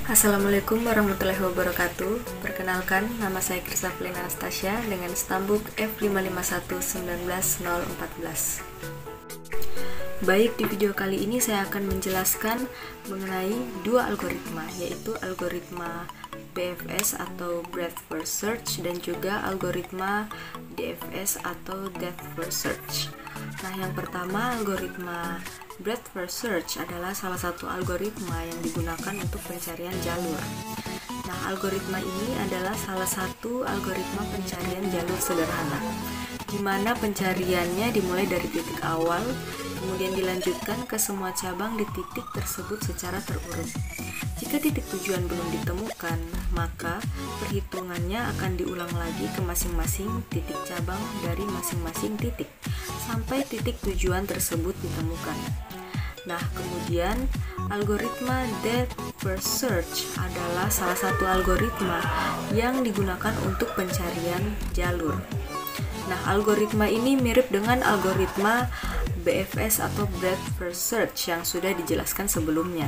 Assalamualaikum warahmatullahi wabarakatuh. Perkenalkan, nama saya Krisaflin Anastasia dengan stambuk F551919014. Baik, di video kali ini saya akan menjelaskan mengenai dua algoritma, yaitu algoritma BFS atau Breadth First Search dan juga algoritma DFS atau Depth First Search. Nah, yang pertama, algoritma Breadth First Search adalah salah satu algoritma yang digunakan untuk pencarian jalur. Nah, algoritma ini adalah salah satu algoritma pencarian jalur sederhana, di mana pencariannya dimulai dari titik awal, kemudian dilanjutkan ke semua cabang di titik tersebut secara terurut. Jika titik tujuan belum ditemukan, maka perhitungannya akan diulang lagi ke masing-masing titik cabang dari masing-masing titik, sampai titik tujuan tersebut ditemukan. Nah, kemudian algoritma Depth First Search adalah salah satu algoritma yang digunakan untuk pencarian jalur. Nah, algoritma ini mirip dengan algoritma BFS atau Breadth First Search yang sudah dijelaskan sebelumnya.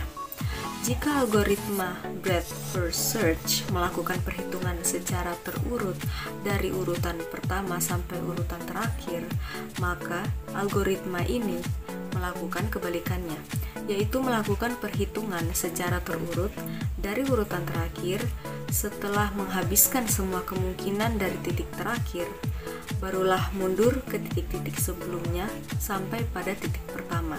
Jika algoritma Breadth First Search melakukan perhitungan secara terurut dari urutan pertama sampai urutan terakhir, maka algoritma ini melakukan kebalikannya, yaitu melakukan perhitungan secara terurut dari urutan terakhir. Setelah menghabiskan semua kemungkinan dari titik terakhir, barulah mundur ke titik-titik sebelumnya sampai pada titik pertama.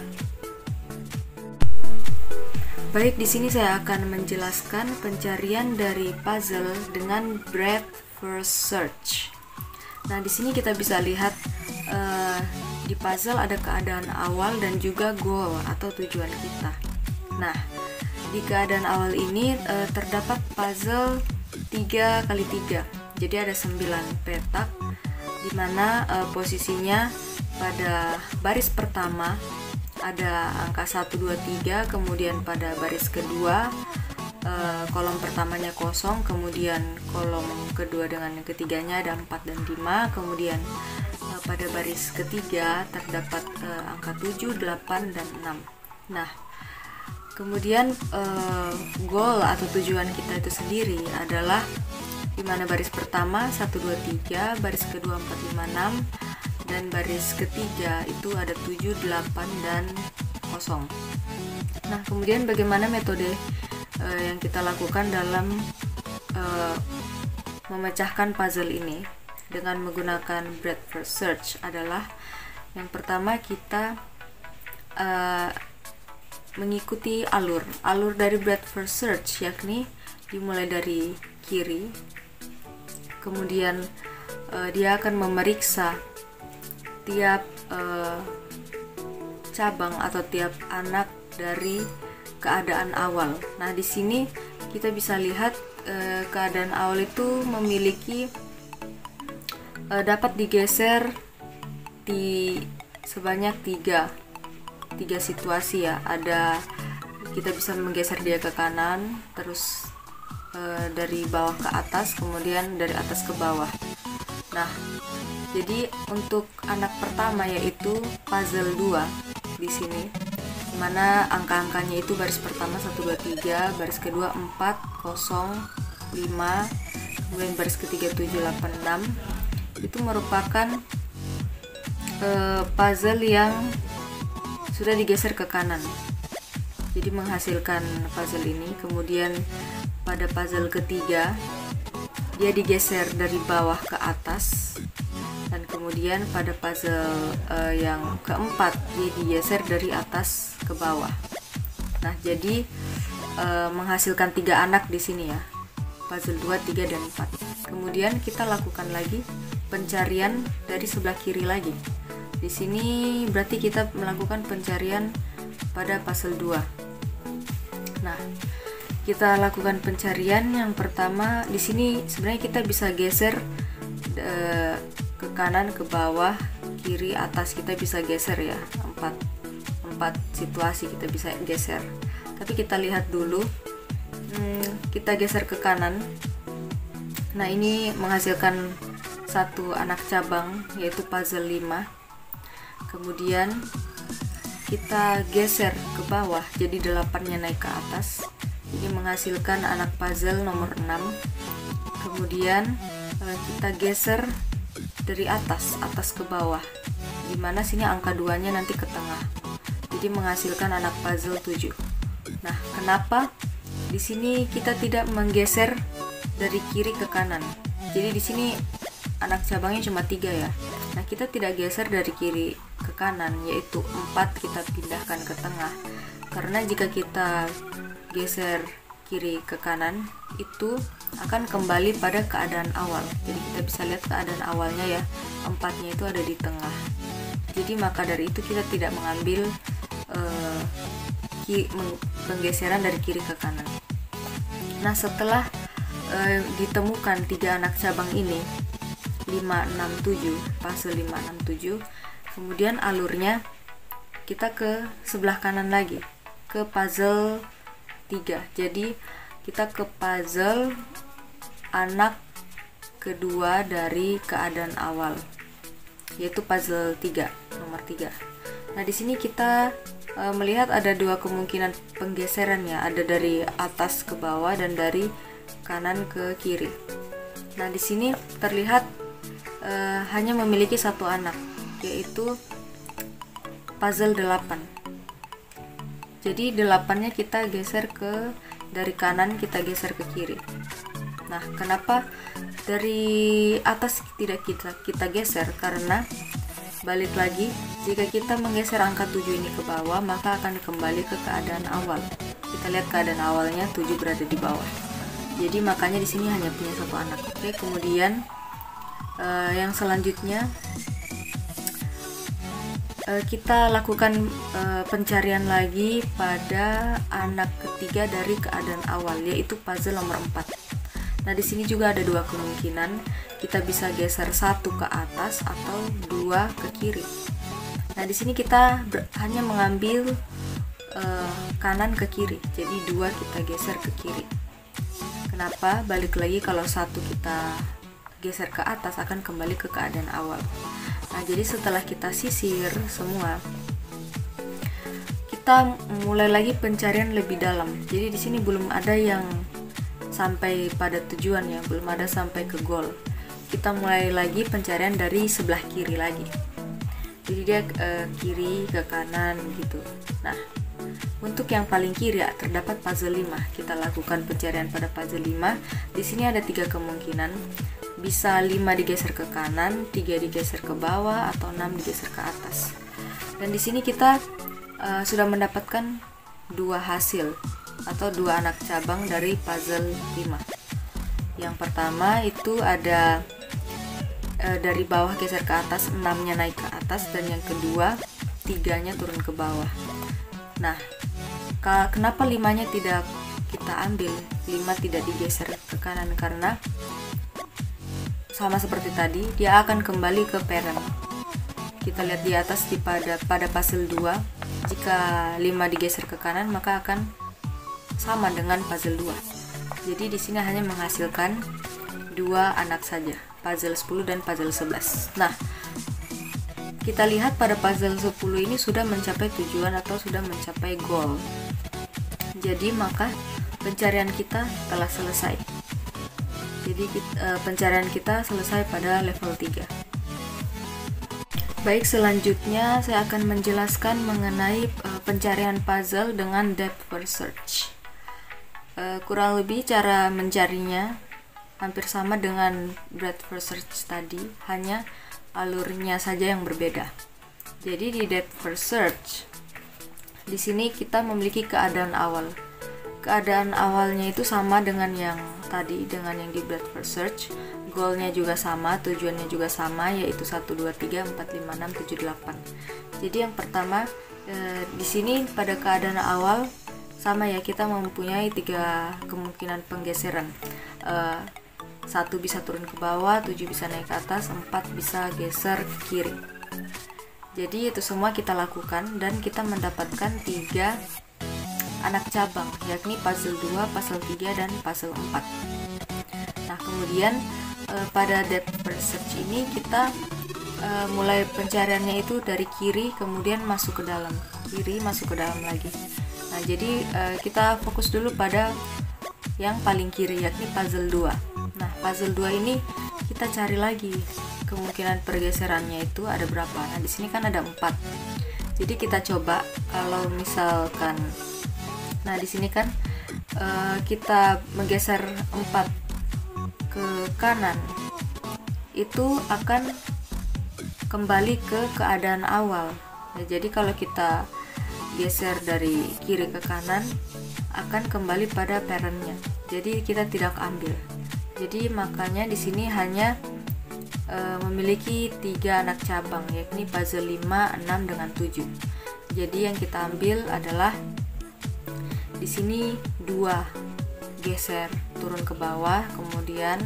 Baik, di sini saya akan menjelaskan pencarian dari puzzle dengan Breadth First Search. Nah, di sini kita bisa lihat di puzzle ada keadaan awal dan juga goal atau tujuan kita. Nah, di keadaan awal ini terdapat puzzle 3x3. Jadi ada 9 petak, di mana posisinya pada baris pertama ada angka 1, 2, 3, kemudian pada baris kedua kolom pertamanya kosong, kemudian kolom kedua dengan yang ketiganya ada 4 dan 5, kemudian pada baris ketiga terdapat angka 7, 8, dan 6. Nah, kemudian goal atau tujuan kita itu sendiri adalah di mana baris pertama 1, 2, 3, baris kedua 4, 5, 6, dan baris ketiga itu ada 7, 8, dan 0. Nah, kemudian bagaimana metode yang kita lakukan dalam memecahkan puzzle ini dengan menggunakan Breadth First Search adalah yang pertama kita mengikuti alur dari Breadth First Search, yakni dimulai dari kiri, kemudian dia akan memeriksa tiap cabang atau tiap anak dari keadaan awal. Nah, di sini kita bisa lihat keadaan awal itu memiliki dapat digeser di sebanyak tiga situasi ya. Ada kita bisa menggeser dia ke kanan, terus dari bawah ke atas, kemudian dari atas ke bawah. Nah, jadi untuk anak pertama yaitu puzzle 2 di sini, mana angka-angkanya itu baris pertama 1, 2, 3, baris kedua 4, 0, 5, kemudian baris ketiga 7, 8, 6. Itu merupakan puzzle yang sudah digeser ke kanan, jadi menghasilkan puzzle ini. Kemudian pada puzzle ketiga dia digeser dari bawah ke atas, dan kemudian pada puzzle yang keempat dia digeser dari atas ke bawah. Nah, jadi menghasilkan 3 anak di sini ya, puzzle 2, 3, dan 4. Kemudian kita lakukan lagi pencarian dari sebelah kiri lagi. Di sini berarti kita melakukan pencarian pada puzzle 2. Nah, kita lakukan pencarian yang pertama. Di sini sebenarnya kita bisa geser ke kanan, ke bawah, kiri, atas, kita bisa geser ya. 4 situasi kita bisa geser. Tapi kita lihat dulu. Kita geser ke kanan. Nah, ini menghasilkan 1 anak cabang yaitu puzzle 5. Kemudian kita geser ke bawah, jadi 8-nya naik ke atas. Ini menghasilkan anak puzzle nomor 6. Kemudian kita geser dari atas ke bawah, dimana sini angka 2 nya nanti ke tengah. Jadi menghasilkan anak puzzle 7. Nah, kenapa di sini kita tidak menggeser dari kiri ke kanan? Jadi di sini anak cabangnya cuma 3 ya. Nah, kita tidak geser dari kiri ke kanan, yaitu 4 kita pindahkan ke tengah. Karena jika kita geser kiri ke kanan, itu akan kembali pada keadaan awal. Jadi kita bisa lihat keadaan awalnya ya, 4-nya itu ada di tengah. Jadi maka dari itu kita tidak mengambil penggeseran dari kiri ke kanan. Nah, setelah ditemukan 3 anak cabang ini, 5, 6, 7, puzzle 5, 6, 7, kemudian alurnya kita ke sebelah kanan lagi, ke puzzle 3. Jadi kita ke puzzle anak kedua dari keadaan awal, yaitu puzzle 3, nomor 3. Nah, di sini kita melihat ada 2 kemungkinan penggeserannya, ada dari atas ke bawah dan dari kanan ke kiri. Nah, di sini terlihat hanya memiliki 1 anak, yaitu puzzle 8. Jadi 8-nya kita geser dari kanan, kita geser ke kiri. Nah, kenapa dari atas tidak kita geser? Karena balik lagi, jika kita menggeser angka 7 ini ke bawah, maka akan kembali ke keadaan awal. Kita lihat keadaan awalnya 7 berada di bawah. Jadi makanya di sini hanya punya 1 anak. Oke, kemudian yang selanjutnya kita lakukan pencarian lagi pada anak ketiga dari keadaan awal, yaitu puzzle nomor 4. Nah, di sini juga ada 2 kemungkinan. Kita bisa geser 1 ke atas atau 2 ke kiri. Nah, di sini kita hanya mengambil kanan ke kiri. Jadi 2 kita geser ke kiri. Kenapa? Balik lagi, kalau 1 kita geser ke atas akan kembali ke keadaan awal. Nah, jadi setelah kita sisir semua, kita mulai lagi pencarian lebih dalam. Jadi di sini belum ada yang sampai pada tujuan ya, belum ada sampai ke goal. Kita mulai lagi pencarian dari sebelah kiri lagi. Jadi dia kiri ke kanan gitu. Nah, untuk yang paling kiri ya, terdapat puzzle 5. Kita lakukan pencarian pada puzzle 5. Di sini ada 3 kemungkinan. Bisa 5 digeser ke kanan, 3 digeser ke bawah, atau 6 digeser ke atas. Dan di sini kita sudah mendapatkan 2 hasil atau 2 anak cabang dari puzzle 5. Yang pertama itu ada dari bawah geser ke atas, 6-nya naik ke atas, dan yang kedua 3-nya turun ke bawah. Nah, kenapa 5-nya tidak kita ambil, 5 tidak digeser ke kanan? Karena sama seperti tadi, dia akan kembali ke parent. Kita lihat di atas pada puzzle 2, jika 5 digeser ke kanan maka akan sama dengan puzzle 2. Jadi di sini hanya menghasilkan 2 anak saja, puzzle 10 dan puzzle 11. Nah, kita lihat pada puzzle 10 ini sudah mencapai tujuan atau sudah mencapai goal. Jadi maka pencarian kita telah selesai. Jadi pencarian kita selesai pada level 3. Baik, selanjutnya saya akan menjelaskan mengenai pencarian puzzle dengan depth first search. Kurang lebih cara mencarinya hampir sama dengan breadth first search tadi, hanya alurnya saja yang berbeda. Jadi di depth first search, di sini kita memiliki keadaan awal. Keadaan awalnya itu sama dengan yang tadi, dengan yang di breadth first search. Goalnya juga sama, tujuannya juga sama, yaitu 1, 2, 3, 4, 5, 6, 7, 8. Jadi yang pertama di sini pada keadaan awal sama ya, kita mempunyai 3 kemungkinan penggeseran. 1 bisa turun ke bawah, 7 bisa naik ke atas, 4 bisa geser ke kiri. Jadi itu semua kita lakukan dan kita mendapatkan 3 anak cabang, yakni puzzle 2, puzzle 3, dan puzzle 4. Nah, kemudian pada depth first search ini kita mulai pencariannya itu dari kiri, kemudian masuk ke dalam, kiri masuk ke dalam lagi. Nah, jadi kita fokus dulu pada yang paling kiri, yakni puzzle 2. Nah, puzzle 2 ini kita cari lagi kemungkinan pergeserannya itu ada berapa. Nah, di sini kan ada 4. Jadi kita coba kalau misalkan, nah di sini kan kita menggeser 4 ke kanan, itu akan kembali ke keadaan awal. Nah, jadi kalau kita geser dari kiri ke kanan akan kembali pada parentnya. Jadi kita tidak ambil. Jadi makanya di sini hanya memiliki 3 anak cabang, yakni puzzle 5, 6 dengan 7. Jadi yang kita ambil adalah di sini 2 geser turun ke bawah, kemudian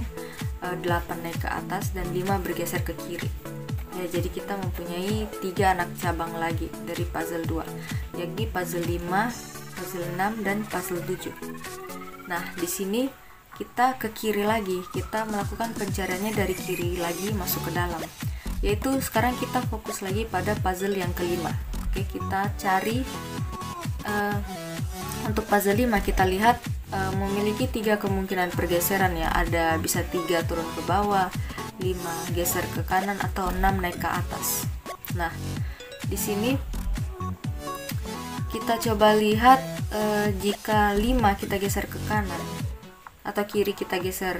8 naik ke atas, dan 5 bergeser ke kiri. Ya, jadi kita mempunyai 3 anak cabang lagi dari puzzle 2, yakni puzzle 5, puzzle 6, dan puzzle 7. Nah, di sini kita ke kiri lagi, kita melakukan pencariannya dari kiri lagi masuk ke dalam, yaitu sekarang kita fokus lagi pada puzzle yang kelima. Oke, kita cari untuk puzzle 5 kita lihat memiliki 3 kemungkinan pergeseran ya, ada bisa 3 turun ke bawah, 5 geser ke kanan, atau 6 naik ke atas. Nah, di sini kita coba lihat jika 5 kita geser ke kanan atau kiri kita geser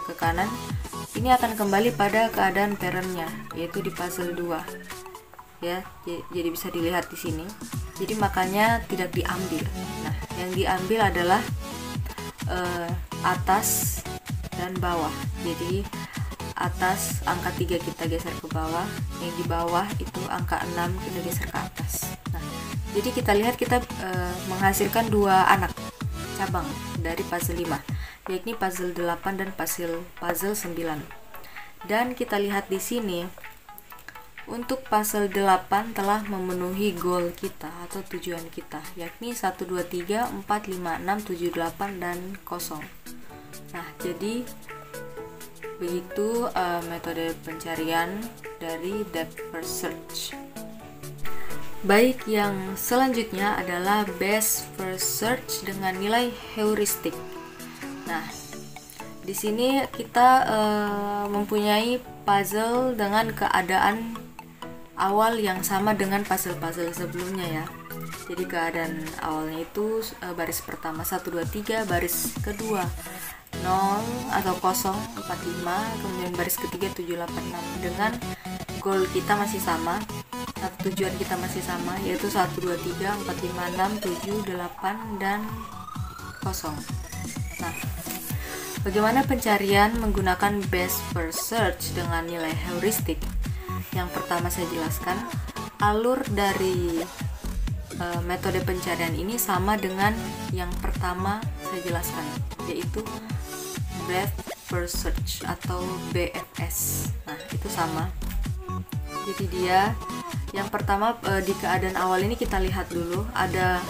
ke kanan, ini akan kembali pada keadaan parentnya, yaitu di puzzle 2 ya. Jadi bisa dilihat di sini. Jadi makanya tidak diambil. Nah, yang diambil adalah atas dan bawah. Jadi atas angka 3 kita geser ke bawah, yang di bawah itu angka 6 kita geser ke atas. Nah, jadi kita lihat kita menghasilkan 2 anak cabang dari puzzle 5, yakni puzzle 8 dan puzzle 9. Dan kita lihat di sini untuk puzzle 8 telah memenuhi goal kita atau tujuan kita, yakni 1 2 3 4 5 6 7 8 dan 0. Nah, jadi begitu metode pencarian dari depth first search. Baik, yang selanjutnya adalah best first search dengan nilai heuristik. Nah, di sini kita mempunyai puzzle dengan keadaan awal yang sama dengan puzzle-puzzle sebelumnya ya. Jadi keadaan awalnya itu baris pertama 1 2 3, baris kedua 0 atau 0 4 5, kemudian baris ketiga 7 8 6, dengan goal kita masih sama atau tujuan kita masih sama, yaitu 1 2 3 4 5 6 7 8 dan 0. Nah, bagaimana pencarian menggunakan best first search dengan nilai heuristik? Yang pertama saya jelaskan, alur dari metode pencarian ini sama dengan yang pertama saya jelaskan, yaitu breadth first search atau BFS. Nah, itu sama. Jadi dia yang pertama di keadaan awal ini kita lihat dulu ada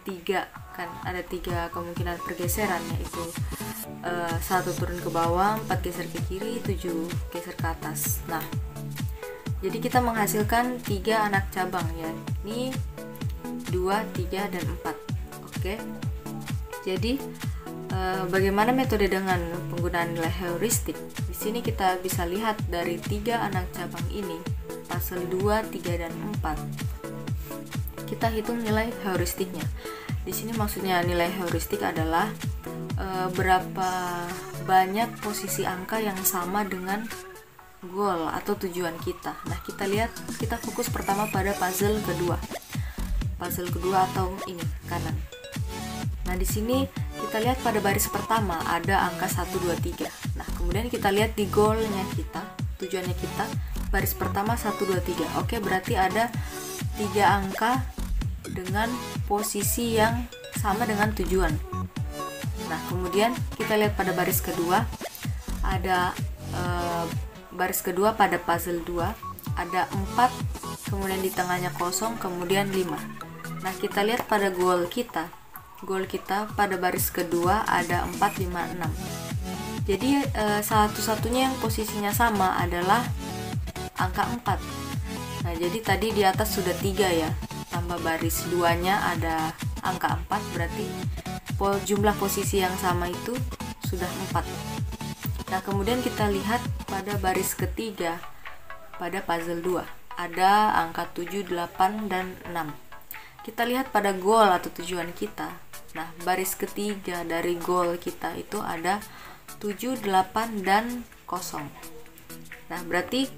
3 kan, ada 3 kemungkinan pergeseran, yaitu 1 turun ke bawah, 4 geser ke kiri, 7 geser ke atas. Nah, jadi kita menghasilkan 3 anak cabang ya, ini 2, 3, dan 4. Oke. Jadi bagaimana metode dengan penggunaan nilai heuristik? Di sini kita bisa lihat dari 3 anak cabang ini, puzzle 2, 3, dan 4. Kita hitung nilai heuristiknya. Di sini maksudnya nilai heuristik adalah berapa banyak posisi angka yang sama dengan goal atau tujuan kita. Nah, kita lihat, kita fokus pertama pada puzzle kedua. Puzzle kedua atau ini kanan. Nah, di sini kita lihat pada baris pertama ada angka 1 2 3. Nah, kemudian kita lihat di goalnya kita, tujuannya kita, baris pertama 1 2 3. Oke, berarti ada 3 angka dengan posisi yang sama dengan tujuan. Nah, kemudian kita lihat pada baris kedua ada baris kedua pada puzzle 2 ada 4, kemudian di tengahnya 0, kemudian 5. Nah, kita lihat pada goal kita pada baris kedua ada 4 5 6. Jadi satu-satunya yang posisinya sama adalah angka 4. Nah, jadi tadi di atas sudah 3 ya, tambah baris 2-nya ada angka 4, berarti jumlah posisi yang sama itu sudah 4. Nah, kemudian kita lihat pada baris ketiga pada puzzle 2 ada angka 7, 8, dan 6. Kita lihat pada goal atau tujuan kita. Nah, baris ketiga dari goal kita itu ada 7, 8, dan 0. Nah, berarti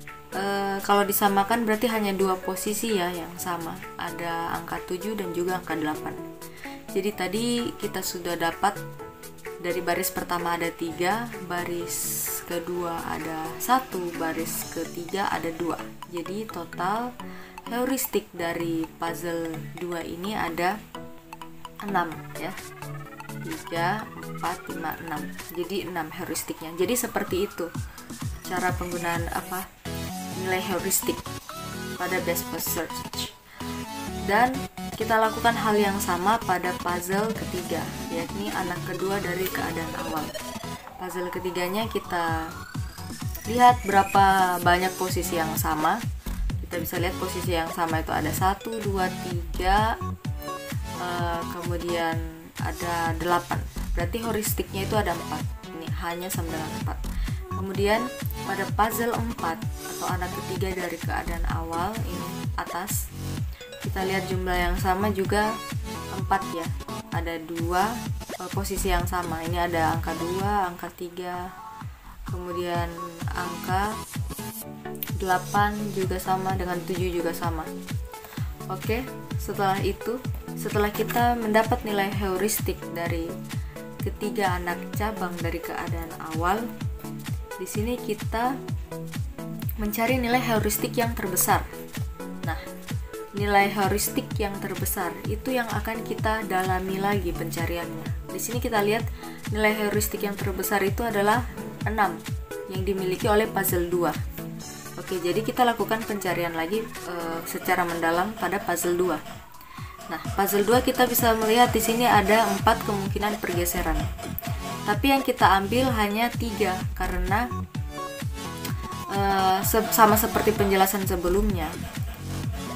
kalau disamakan berarti hanya 2 posisi ya yang sama, ada angka 7 dan juga angka 8. Jadi tadi kita sudah dapat dari baris pertama ada 3, baris kedua ada 1, baris ketiga ada 2. Jadi total heuristik dari puzzle 2 ini ada 6 ya. 3, 4, 5, 6. Jadi 6 heuristiknya. Jadi seperti itu cara penggunaan nilai heuristik pada best first search. Dan kita lakukan hal yang sama pada puzzle ketiga, yakni anak kedua dari keadaan awal. Puzzle ketiganya kita lihat berapa banyak posisi yang sama. Kita bisa lihat posisi yang sama itu ada 1, 2, 3, kemudian ada 8. Berarti heuristiknya itu ada 4. Ini hanya sama dengan 4. Kemudian pada puzzle 4 atau anak ketiga dari keadaan awal ini atas, kita lihat jumlah yang sama juga 4 ya. Ada 2 posisi yang sama. Ini ada angka 2, angka 3, kemudian angka 8 juga sama, dengan 7 juga sama. Oke, setelah itu, setelah kita mendapat nilai heuristik dari ketiga anak cabang dari keadaan awal, di sini kita mencari nilai heuristik yang terbesar. Nah, nilai heuristik yang terbesar itu yang akan kita dalami lagi pencariannya. Di sini kita lihat nilai heuristik yang terbesar itu adalah 6 yang dimiliki oleh puzzle 2. Oke, jadi kita lakukan pencarian lagi secara mendalam pada puzzle 2. Nah, puzzle 2 kita bisa melihat di sini ada 4 kemungkinan pergeseran. Tapi yang kita ambil hanya 3 karena sama seperti penjelasan sebelumnya.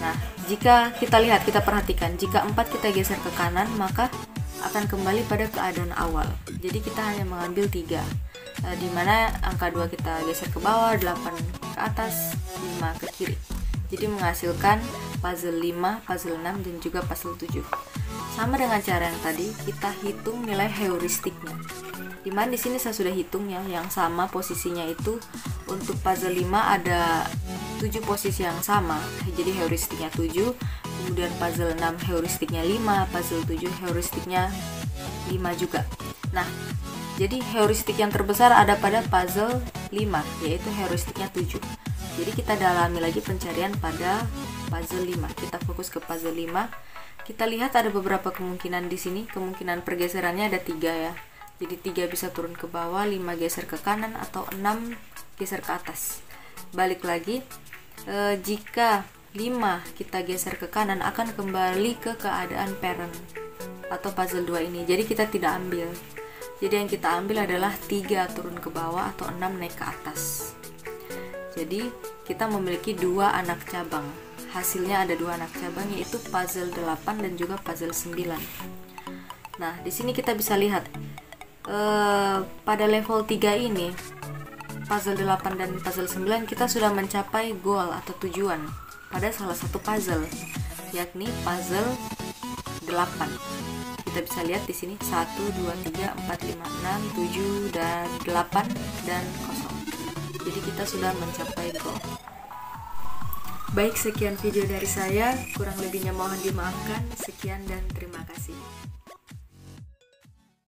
Nah, jika kita lihat, kita perhatikan, jika 4 kita geser ke kanan, maka akan kembali pada keadaan awal. Jadi kita hanya mengambil 3, di mana angka 2 kita geser ke bawah, 8 ke atas, 5 ke kiri. Jadi menghasilkan puzzle 5, puzzle 6, dan juga puzzle 7. Sama dengan cara yang tadi, kita hitung nilai heuristiknya. Dimana di sini saya sudah hitung ya, yang sama posisinya itu untuk puzzle 5 ada 7 posisi yang sama. Jadi heuristiknya 7, kemudian puzzle 6 heuristiknya 5, puzzle 7 heuristiknya 5 juga. Nah, jadi heuristik yang terbesar ada pada puzzle 5, yaitu heuristiknya 7. Jadi kita dalami lagi pencarian pada puzzle 5. Kita fokus ke puzzle 5. Kita lihat ada beberapa kemungkinan di sini. Kemungkinan pergeserannya ada 3 ya. Jadi 3 bisa turun ke bawah, 5 geser ke kanan, atau 6 geser ke atas. Balik lagi, jika 5 kita geser ke kanan akan kembali ke keadaan parent atau puzzle 2 ini. Jadi kita tidak ambil. Jadi yang kita ambil adalah 3 turun ke bawah atau 6 naik ke atas. Jadi kita memiliki 2 anak cabang. Hasilnya ada 2 anak cabang, yaitu puzzle 8 dan juga puzzle 9. Nah, di sini kita bisa lihat pada level 3 ini, puzzle 8 dan puzzle 9, kita sudah mencapai goal atau tujuan pada salah satu puzzle, yakni puzzle 8. Kita bisa lihat di sini 1, 2, 3, 4, 5, 6, 7, dan 8, dan 0. Jadi kita sudah mencapai goal. Baik, sekian video dari saya. Kurang lebihnya mohon dimaafkan. Sekian dan terima kasih.